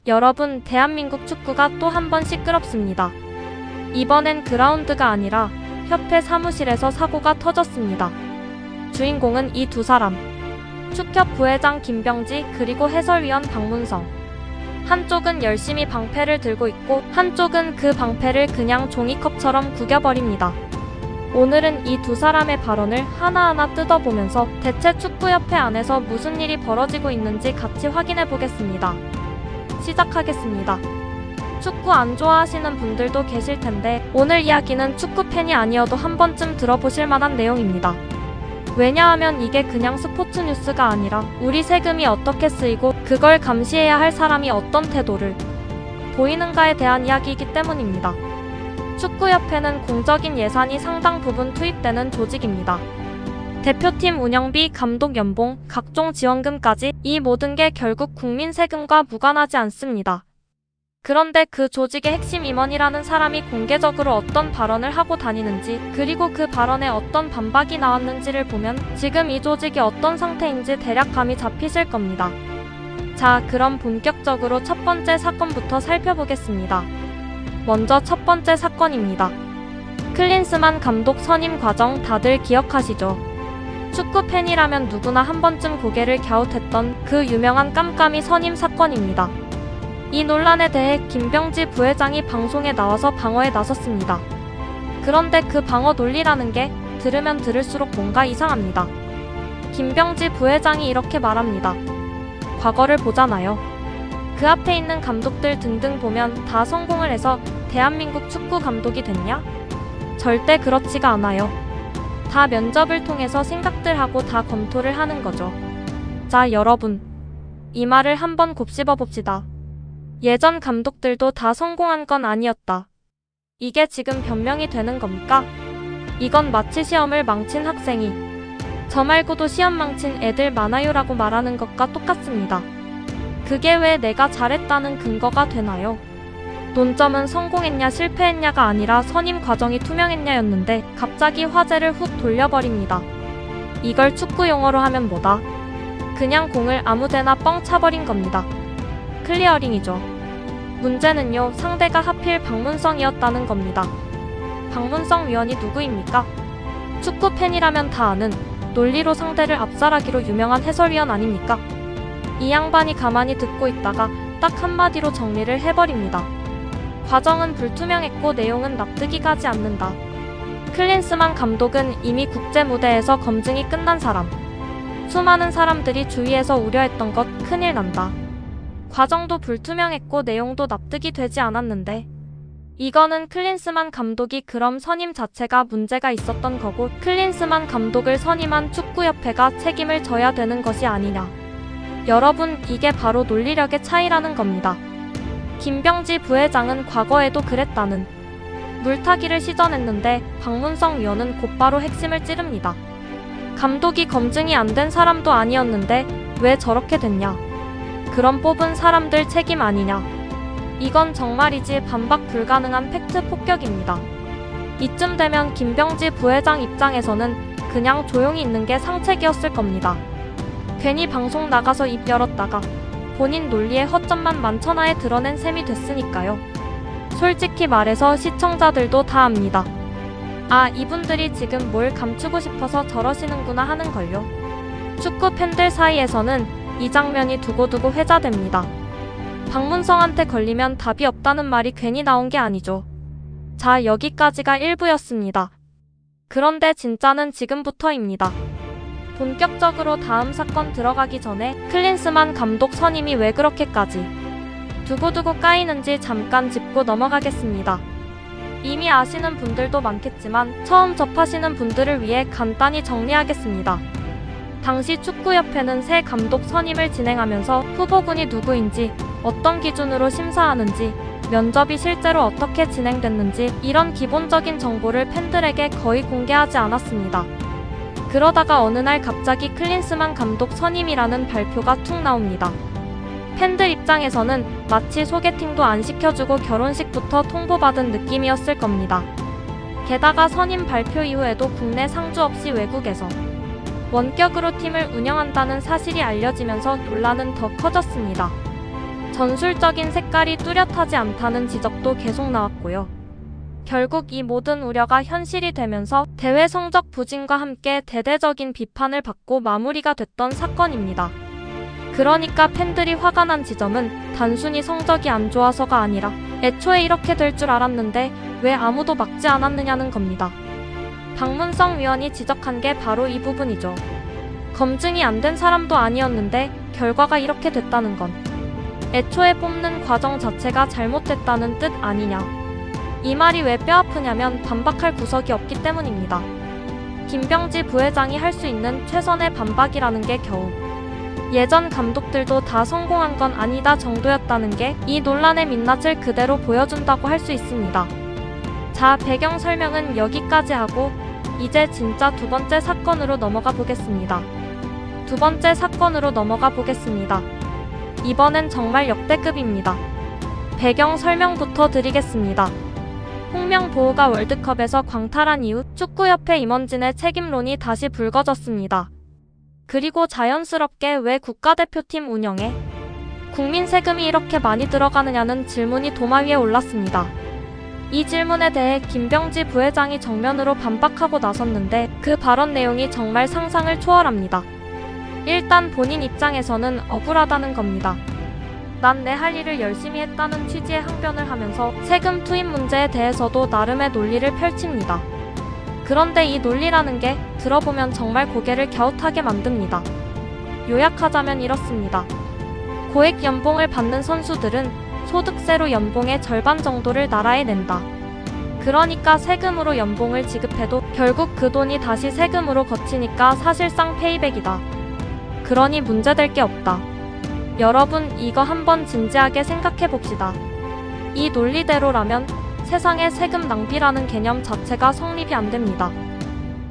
여러분, 대한민국 축구가 또 한 번 시끄럽습니다. 이번엔 그라운드가 아니라 협회 사무실에서 사고가 터졌습니다. 주인공은 이 두 사람. 축협 부회장 김병지 그리고 해설위원 박문성. 한쪽은 열심히 방패를 들고 있고 한쪽은 그 방패를 그냥 종이컵처럼 구겨버립니다. 오늘은 이 두 사람의 발언을 하나하나 뜯어보면서 대체 축구협회 안에서 무슨 일이 벌어지고 있는지 같이 확인해 보겠습니다. 시작하겠습니다. 축구 안 좋아하시는 분들도 계실 텐데 오늘 이야기는 축구팬이 아니어도 한 번쯤 들어보실 만한 내용입니다. 왜냐하면 이게 그냥 스포츠 뉴스가 아니라 우리 세금이 어떻게 쓰이고 그걸 감시해야 할 사람이 어떤 태도를 보이는가에 대한 이야기이기 때문입니다. 축구협회는 공적인 예산이 상당 부분 투입되는 조직입니다. 대표팀 운영비, 감독 연봉, 각종 지원금까지 이 모든 게 결국 국민 세금과 무관하지 않습니다. 그런데 그 조직의 핵심 임원이라는 사람이 공개적으로 어떤 발언을 하고 다니는지 그리고 그 발언에 어떤 반박이 나왔는지를 보면 지금 이 조직이 어떤 상태인지 대략 감이 잡히실 겁니다. 자, 그럼 본격적으로 첫 번째 사건부터 살펴보겠습니다. 먼저 첫 번째 사건입니다. 클린스만 감독 선임 과정 다들 기억하시죠? 축구팬이라면 누구나 한 번쯤 고개를 갸웃했던 그 유명한 깜깜이 선임 사건입니다. 이 논란에 대해 김병지 부회장이 방송에 나와서 방어에 나섰습니다. 그런데 그 방어 논리라는 게 들으면 들을수록 뭔가 이상합니다. 김병지 부회장이 이렇게 말합니다. 과거를 보잖아요. 그 앞에 있는 감독들 등등 보면 다 성공을 해서 대한민국 축구 감독이 됐냐? 절대 그렇지가 않아요. 다 면접을 통해서 생각들 하고 다 검토를 하는 거죠. 자, 여러분. 이 말을 한번 곱씹어 봅시다. 예전 감독들도 다 성공한 건 아니었다. 이게 지금 변명이 되는 겁니까? 이건 마치 시험을 망친 학생이 저 말고도 시험 망친 애들 많아요라고 말하는 것과 똑같습니다. 그게 왜 내가 잘했다는 근거가 되나요? 논점은 성공했냐 실패했냐가 아니라 선임 과정이 투명했냐였는데 갑자기 화제를 훅 돌려버립니다. 이걸 축구 용어로 하면 뭐다? 그냥 공을 아무데나 뻥 차버린 겁니다. 클리어링이죠. 문제는요, 상대가 하필 박문성이었다는 겁니다. 박문성 위원이 누구입니까? 축구팬이라면 다 아는 논리로 상대를 압살하기로 유명한 해설위원 아닙니까? 이 양반이 가만히 듣고 있다가 딱 한마디로 정리를 해버립니다. 과정은 불투명했고 내용은 납득이 가지 않는다. 클린스만 감독은 이미 국제 무대에서 검증이 끝난 사람. 수많은 사람들이 주위에서 우려했던 것 큰일 난다. 과정도 불투명했고 내용도 납득이 되지 않았는데 이거는 클린스만 감독이 그럼 선임 자체가 문제가 있었던 거고 클린스만 감독을 선임한 축구협회가 책임을 져야 되는 것이 아니냐. 여러분, 이게 바로 논리력의 차이라는 겁니다. 김병지 부회장은 과거에도 그랬다는 물타기를 시전했는데 박문성 위원은 곧바로 핵심을 찌릅니다. 감독이 검증이 안 된 사람도 아니었는데 왜 저렇게 됐냐. 그럼 뽑은 사람들 책임 아니냐. 이건 정말이지 반박 불가능한 팩트 폭격입니다. 이쯤 되면 김병지 부회장 입장에서는 그냥 조용히 있는 게 상책이었을 겁니다. 괜히 방송 나가서 입 열었다가 본인 논리의 허점만 만천하에 드러낸 셈이 됐으니까요. 솔직히 말해서 시청자들도 다 압니다. 아, 이분들이 지금 뭘 감추고 싶어서 저러시는구나 하는걸요. 축구 팬들 사이에서는 이 장면이 두고두고 회자됩니다. 박문성한테 걸리면 답이 없다는 말이 괜히 나온 게 아니죠. 자, 여기까지가 1부였습니다. 그런데 진짜는 지금부터입니다. 본격적으로 다음 사건 들어가기 전에 클린스만 감독 선임이 왜 그렇게까지 두고두고 까이는지 잠깐 짚고 넘어가겠습니다. 이미 아시는 분들도 많겠지만 처음 접하시는 분들을 위해 간단히 정리하겠습니다. 당시 축구협회는 새 감독 선임을 진행하면서 후보군이 누구인지, 어떤 기준으로 심사하는지, 면접이 실제로 어떻게 진행됐는지 이런 기본적인 정보를 팬들에게 거의 공개하지 않았습니다. 그러다가 어느 날 갑자기 클린스만 감독 선임이라는 발표가 툭 나옵니다. 팬들 입장에서는 마치 소개팅도 안 시켜주고 결혼식부터 통보받은 느낌이었을 겁니다. 게다가 선임 발표 이후에도 국내 상주 없이 외국에서 원격으로 팀을 운영한다는 사실이 알려지면서 논란은 더 커졌습니다. 전술적인 색깔이 뚜렷하지 않다는 지적도 계속 나왔고요. 결국 이 모든 우려가 현실이 되면서 대회 성적 부진과 함께 대대적인 비판을 받고 마무리가 됐던 사건입니다. 그러니까 팬들이 화가 난 지점은 단순히 성적이 안 좋아서가 아니라 애초에 이렇게 될 줄 알았는데 왜 아무도 막지 않았느냐는 겁니다. 박문성 위원이 지적한 게 바로 이 부분이죠. 검증이 안 된 사람도 아니었는데 결과가 이렇게 됐다는 건 애초에 뽑는 과정 자체가 잘못됐다는 뜻 아니냐. 이 말이 왜 뼈아프냐면 반박할 구석이 없기 때문입니다. 김병지 부회장이 할 수 있는 최선의 반박이라는 게 겨우 예전 감독들도 다 성공한 건 아니다 정도였다는 게 이 논란의 민낯을 그대로 보여준다고 할 수 있습니다. 자, 배경 설명은 여기까지 하고 이제 진짜 두 번째 사건으로 넘어가 보겠습니다. 이번엔 정말 역대급입니다. 배경 설명부터 드리겠습니다. 홍명보우가 월드컵에서 광탈한 이후 축구협회 임원진의 책임론이 다시 불거졌습니다. 그리고 자연스럽게 왜 국가대표팀 운영에 국민 세금이 이렇게 많이 들어가느냐는 질문이 도마 위에 올랐습니다. 이 질문에 대해 김병지 부회장이 정면으로 반박하고 나섰는데 그 발언 내용이 정말 상상을 초월합니다. 일단 본인 입장에서는 억울하다는 겁니다. 난 내 할 일을 열심히 했다는 취지의 항변을 하면서 세금 투입 문제에 대해서도 나름의 논리를 펼칩니다. 그런데 이 논리라는 게 들어보면 정말 고개를 갸웃하게 만듭니다. 요약하자면 이렇습니다. 고액 연봉을 받는 선수들은 소득세로 연봉의 절반 정도를 나라에 낸다. 그러니까 세금으로 연봉을 지급해도 결국 그 돈이 다시 세금으로 거치니까 사실상 페이백이다. 그러니 문제될 게 없다. 여러분, 이거 한번 진지하게 생각해봅시다. 이 논리대로라면 세상에 세금 낭비라는 개념 자체가 성립이 안 됩니다.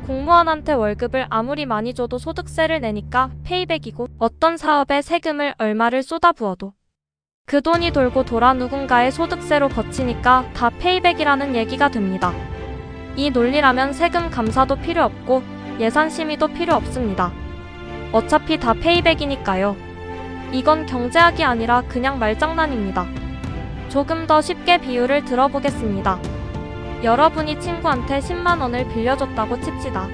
공무원한테 월급을 아무리 많이 줘도 소득세를 내니까 페이백이고 어떤 사업에 세금을 얼마를 쏟아부어도 그 돈이 돌고 돌아 누군가의 소득세로 거치니까 다 페이백이라는 얘기가 됩니다. 이 논리라면 세금 감사도 필요 없고 예산 심의도 필요 없습니다. 어차피 다 페이백이니까요. 이건 경제학이 아니라 그냥 말장난입니다. 조금 더 쉽게 비유를 들어보겠습니다. 여러분이 친구한테 10만 원을 빌려줬다고 칩시다.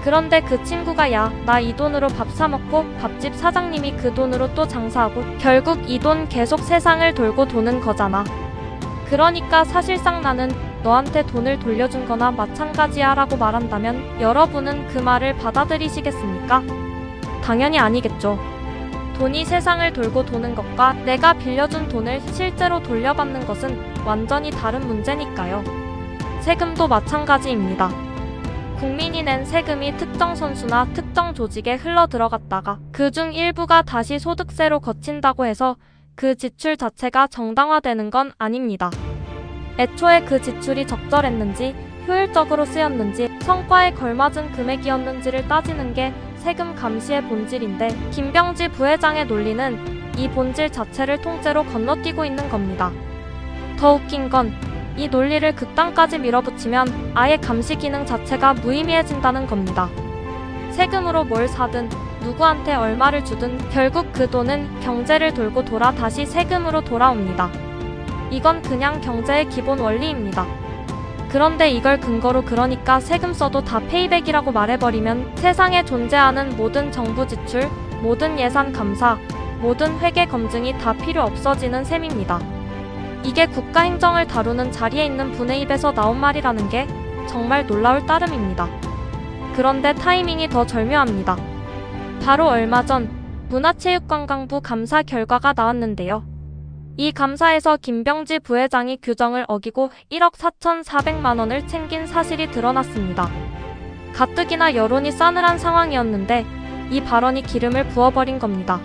그런데 그 친구가 야, 나 이 돈으로 밥 사 먹고 밥집 사장님이 그 돈으로 또 장사하고 결국 이 돈 계속 세상을 돌고 도는 거잖아. 그러니까 사실상 나는 너한테 돈을 돌려준 거나 마찬가지야 라고 말한다면 여러분은 그 말을 받아들이시겠습니까? 당연히 아니겠죠. 돈이 세상을 돌고 도는 것과 내가 빌려준 돈을 실제로 돌려받는 것은 완전히 다른 문제니까요. 세금도 마찬가지입니다. 국민이 낸 세금이 특정 선수나 특정 조직에 흘러 들어갔다가 그중 일부가 다시 소득세로 거친다고 해서 그 지출 자체가 정당화되는 건 아닙니다. 애초에 그 지출이 적절했는지 효율적으로 쓰였는지 성과에 걸맞은 금액이었는지를 따지는 게 세금 감시의 본질인데 김병지 부회장의 논리는 이 본질 자체를 통째로 건너뛰고 있는 겁니다. 더 웃긴 건 이 논리를 극단까지 밀어붙이면 아예 감시 기능 자체가 무의미해진다는 겁니다. 세금으로 뭘 사든 누구한테 얼마를 주든 결국 그 돈은 경제를 돌고 돌아 다시 세금으로 돌아옵니다. 이건 그냥 경제의 기본 원리입니다. 그런데 이걸 근거로 그러니까 세금 써도 다 페이백이라고 말해버리면 세상에 존재하는 모든 정부 지출, 모든 예산 감사, 모든 회계 검증이 다 필요 없어지는 셈입니다. 이게 국가 행정을 다루는 자리에 있는 분의 입에서 나온 말이라는 게 정말 놀라울 따름입니다. 그런데 타이밍이 더 절묘합니다. 바로 얼마 전 문화체육관광부 감사 결과가 나왔는데요. 이 감사에서 김병지 부회장이 규정을 어기고 1억 4,400만 원을 챙긴 사실이 드러났습니다. 가뜩이나 여론이 싸늘한 상황이었는데 이 발언이 기름을 부어버린 겁니다.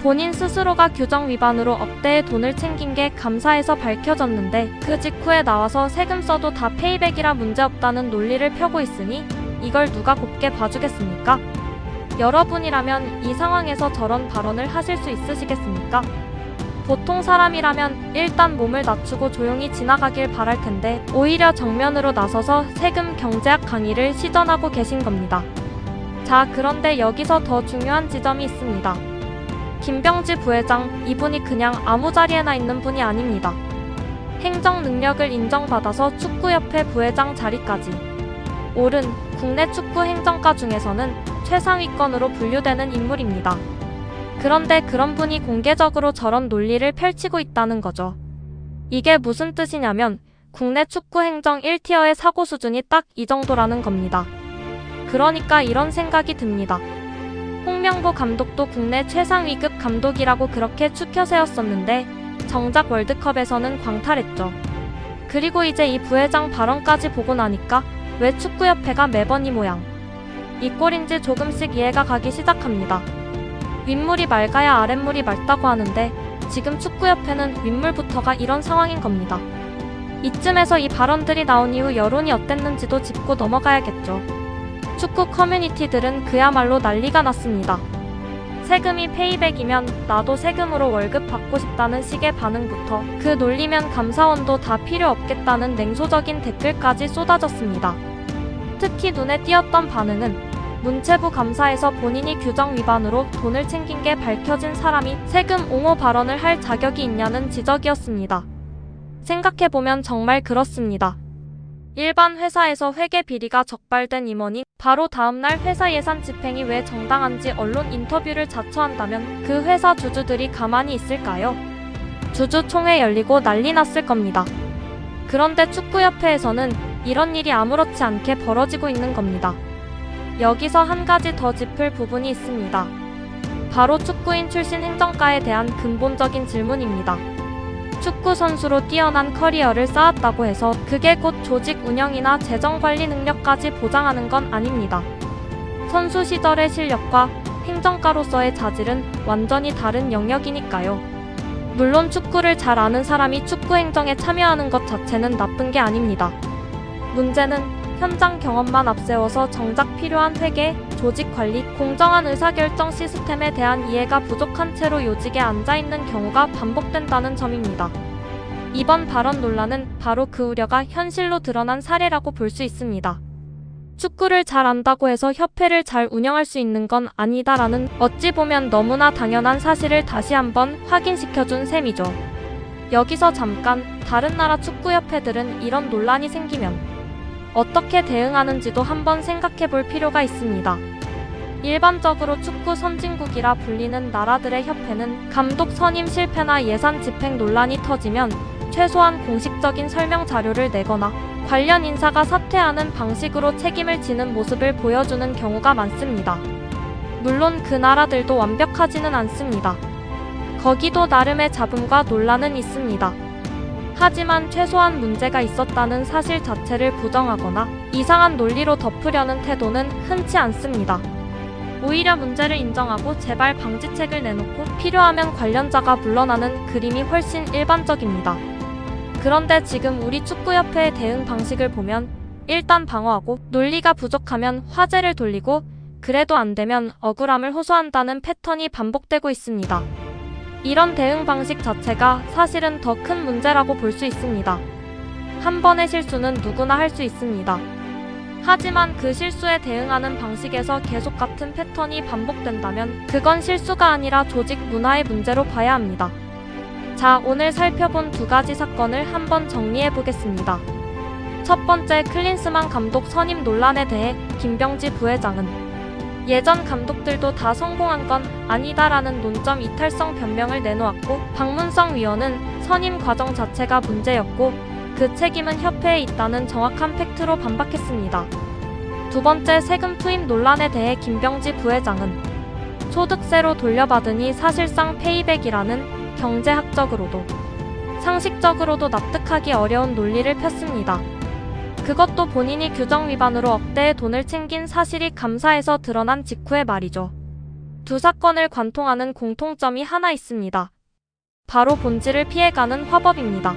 본인 스스로가 규정 위반으로 억대의 돈을 챙긴 게 감사에서 밝혀졌는데 그 직후에 나와서 세금 써도 다 페이백이라 문제없다는 논리를 펴고 있으니 이걸 누가 곱게 봐주겠습니까? 여러분이라면 이 상황에서 저런 발언을 하실 수 있으시겠습니까? 보통 사람이라면 일단 몸을 낮추고 조용히 지나가길 바랄 텐데 오히려 정면으로 나서서 세금 경제학 강의를 시전하고 계신 겁니다. 자, 그런데 여기서 더 중요한 지점이 있습니다. 김병지 부회장, 이분이 그냥 아무 자리에나 있는 분이 아닙니다. 행정 능력을 인정받아서 축구협회 부회장 자리까지 오른 국내 축구 행정가 중에서는 최상위권으로 분류되는 인물입니다. 그런데 그런 분이 공개적으로 저런 논리를 펼치고 있다는 거죠. 이게 무슨 뜻이냐면 국내 축구 행정 1티어의 사고 수준이 딱 이 정도라는 겁니다. 그러니까 이런 생각이 듭니다. 홍명보 감독도 국내 최상위급 감독이라고 그렇게 추켜 세웠었는데 정작 월드컵에서는 광탈했죠. 그리고 이제 이 부회장 발언까지 보고 나니까 왜 축구협회가 매번 이 모양 이 꼴인지 조금씩 이해가 가기 시작합니다. 윗물이 맑아야 아랫물이 맑다고 하는데 지금 축구협회는 윗물부터가 이런 상황인 겁니다. 이쯤에서 이 발언들이 나온 이후 여론이 어땠는지도 짚고 넘어가야겠죠. 축구 커뮤니티들은 그야말로 난리가 났습니다. 세금이 페이백이면 나도 세금으로 월급 받고 싶다는 식의 반응부터 그 논리면 감사원도 다 필요 없겠다는 냉소적인 댓글까지 쏟아졌습니다. 특히 눈에 띄었던 반응은 문체부 감사에서 본인이 규정 위반으로 돈을 챙긴 게 밝혀진 사람이 세금 옹호 발언을 할 자격이 있냐는 지적이었습니다. 생각해보면 정말 그렇습니다. 일반 회사에서 회계 비리가 적발된 임원이 바로 다음날 회사 예산 집행이 왜 정당한지 언론 인터뷰를 자처한다면 그 회사 주주들이 가만히 있을까요? 주주총회 열리고 난리 났을 겁니다. 그런데 축구협회에서는 이런 일이 아무렇지 않게 벌어지고 있는 겁니다. 여기서 한 가지 더 짚을 부분이 있습니다. 바로 축구인 출신 행정가에 대한 근본적인 질문입니다. 축구 선수로 뛰어난 커리어를 쌓았다고 해서 그게 곧 조직 운영이나 재정 관리 능력까지 보장하는 건 아닙니다. 선수 시절의 실력과 행정가로서의 자질은 완전히 다른 영역이니까요. 물론 축구를 잘 아는 사람이 축구 행정에 참여하는 것 자체는 나쁜 게 아닙니다. 문제는 현장 경험만 앞세워서 정작 필요한 회계, 조직 관리, 공정한 의사결정 시스템에 대한 이해가 부족한 채로 요직에 앉아있는 경우가 반복된다는 점입니다. 이번 발언 논란은 바로 그 우려가 현실로 드러난 사례라고 볼 수 있습니다. 축구를 잘 안다고 해서 협회를 잘 운영할 수 있는 건 아니다라는 어찌 보면 너무나 당연한 사실을 다시 한번 확인시켜준 셈이죠. 여기서 잠깐 다른 나라 축구협회들은 이런 논란이 생기면 어떻게 대응하는지도 한번 생각해 볼 필요가 있습니다. 일반적으로 축구 선진국이라 불리는 나라들의 협회는 감독 선임 실패나 예산 집행 논란이 터지면 최소한 공식적인 설명 자료를 내거나 관련 인사가 사퇴하는 방식으로 책임을 지는 모습을 보여주는 경우가 많습니다. 물론 그 나라들도 완벽하지는 않습니다. 거기도 나름의 잡음과 논란은 있습니다. 하지만 최소한 문제가 있었다는 사실 자체를 부정하거나 이상한 논리로 덮으려는 태도는 흔치 않습니다. 오히려 문제를 인정하고 재발 방지책을 내놓고 필요하면 관련자가 물러나는 그림이 훨씬 일반적입니다. 그런데 지금 우리 축구협회의 대응 방식을 보면 일단 방어하고 논리가 부족하면 화제를 돌리고 그래도 안 되면 억울함을 호소한다는 패턴이 반복되고 있습니다. 이런 대응 방식 자체가 사실은 더 큰 문제라고 볼 수 있습니다. 한 번의 실수는 누구나 할 수 있습니다. 하지만 그 실수에 대응하는 방식에서 계속 같은 패턴이 반복된다면 그건 실수가 아니라 조직 문화의 문제로 봐야 합니다. 자, 오늘 살펴본 두 가지 사건을 한번 정리해 보겠습니다. 첫 번째, 클린스만 감독 선임 논란에 대해 김병지 부회장은 예전 감독들도 다 성공한 건 아니다라는 논점 이탈성 변명을 내놓았고, 박문성 위원은 선임 과정 자체가 문제였고 그 책임은 협회에 있다는 정확한 팩트로 반박했습니다. 두 번째, 세금 투입 논란에 대해 김병지 부회장은 소득세로 돌려받으니 사실상 페이백이라는 경제학적으로도 상식적으로도 납득하기 어려운 논리를 폈습니다. 그것도 본인이 규정 위반으로 억대의 돈을 챙긴 사실이 감사에서 드러난 직후의 말이죠. 두 사건을 관통하는 공통점이 하나 있습니다. 바로 본질을 피해가는 화법입니다.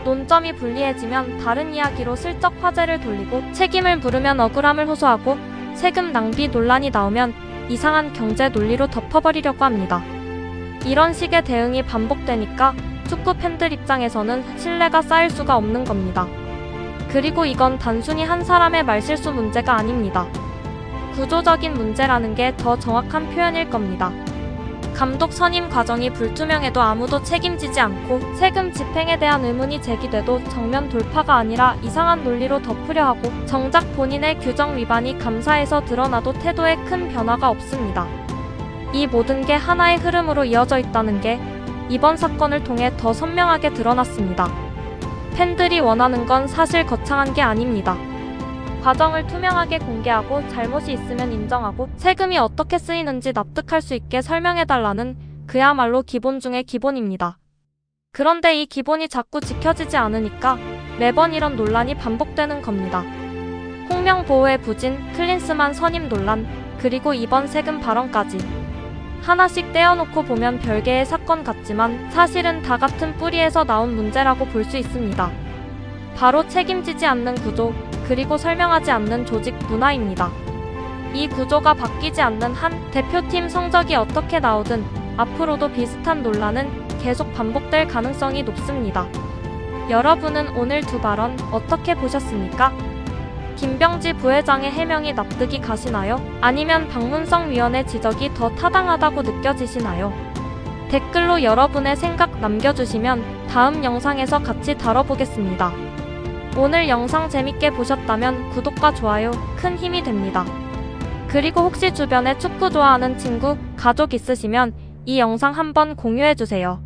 논점이 불리해지면 다른 이야기로 슬쩍 화제를 돌리고 책임을 물으면 억울함을 호소하고 세금 낭비 논란이 나오면 이상한 경제 논리로 덮어버리려고 합니다. 이런 식의 대응이 반복되니까 축구 팬들 입장에서는 신뢰가 쌓일 수가 없는 겁니다. 그리고 이건 단순히 한 사람의 말실수 문제가 아닙니다. 구조적인 문제라는 게 더 정확한 표현일 겁니다. 감독 선임 과정이 불투명해도 아무도 책임지지 않고 세금 집행에 대한 의문이 제기돼도 정면 돌파가 아니라 이상한 논리로 덮으려 하고 정작 본인의 규정 위반이 감사에서 드러나도 태도에 큰 변화가 없습니다. 이 모든 게 하나의 흐름으로 이어져 있다는 게 이번 사건을 통해 더 선명하게 드러났습니다. 팬들이 원하는 건 사실 거창한 게 아닙니다. 과정을 투명하게 공개하고 잘못이 있으면 인정하고 세금이 어떻게 쓰이는지 납득할 수 있게 설명해달라는 그야말로 기본 중의 기본입니다. 그런데 이 기본이 자꾸 지켜지지 않으니까 매번 이런 논란이 반복되는 겁니다. 홍명보호의 부진, 클린스만 선임 논란, 그리고 이번 세금 발언까지 하나씩 떼어놓고 보면 별개의 사건 같지만 사실은 다 같은 뿌리에서 나온 문제라고 볼 수 있습니다. 바로 책임지지 않는 구조, 그리고 설명하지 않는 조직 문화입니다. 이 구조가 바뀌지 않는 한 대표팀 성적이 어떻게 나오든 앞으로도 비슷한 논란은 계속 반복될 가능성이 높습니다. 여러분은 오늘 두 발언 어떻게 보셨습니까? 김병지 부회장의 해명이 납득이 가시나요? 아니면 박문성 위원의 지적이 더 타당하다고 느껴지시나요? 댓글로 여러분의 생각 남겨주시면 다음 영상에서 같이 다뤄보겠습니다. 오늘 영상 재밌게 보셨다면 구독과 좋아요 큰 힘이 됩니다. 그리고 혹시 주변에 축구 좋아하는 친구, 가족 있으시면 이 영상 한번 공유해주세요.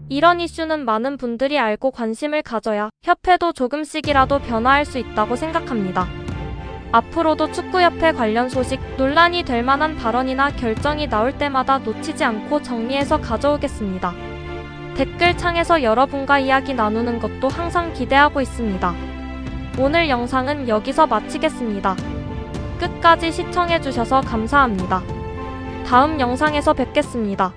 이런 이슈는 많은 분들이 알고 관심을 가져야 협회도 조금씩이라도 변화할 수 있다고 생각합니다. 앞으로도 축구협회 관련 소식, 논란이 될 만한 발언이나 결정이 나올 때마다 놓치지 않고 정리해서 가져오겠습니다. 댓글창에서 여러분과 이야기 나누는 것도 항상 기대하고 있습니다. 오늘 영상은 여기서 마치겠습니다. 끝까지 시청해주셔서 감사합니다. 다음 영상에서 뵙겠습니다.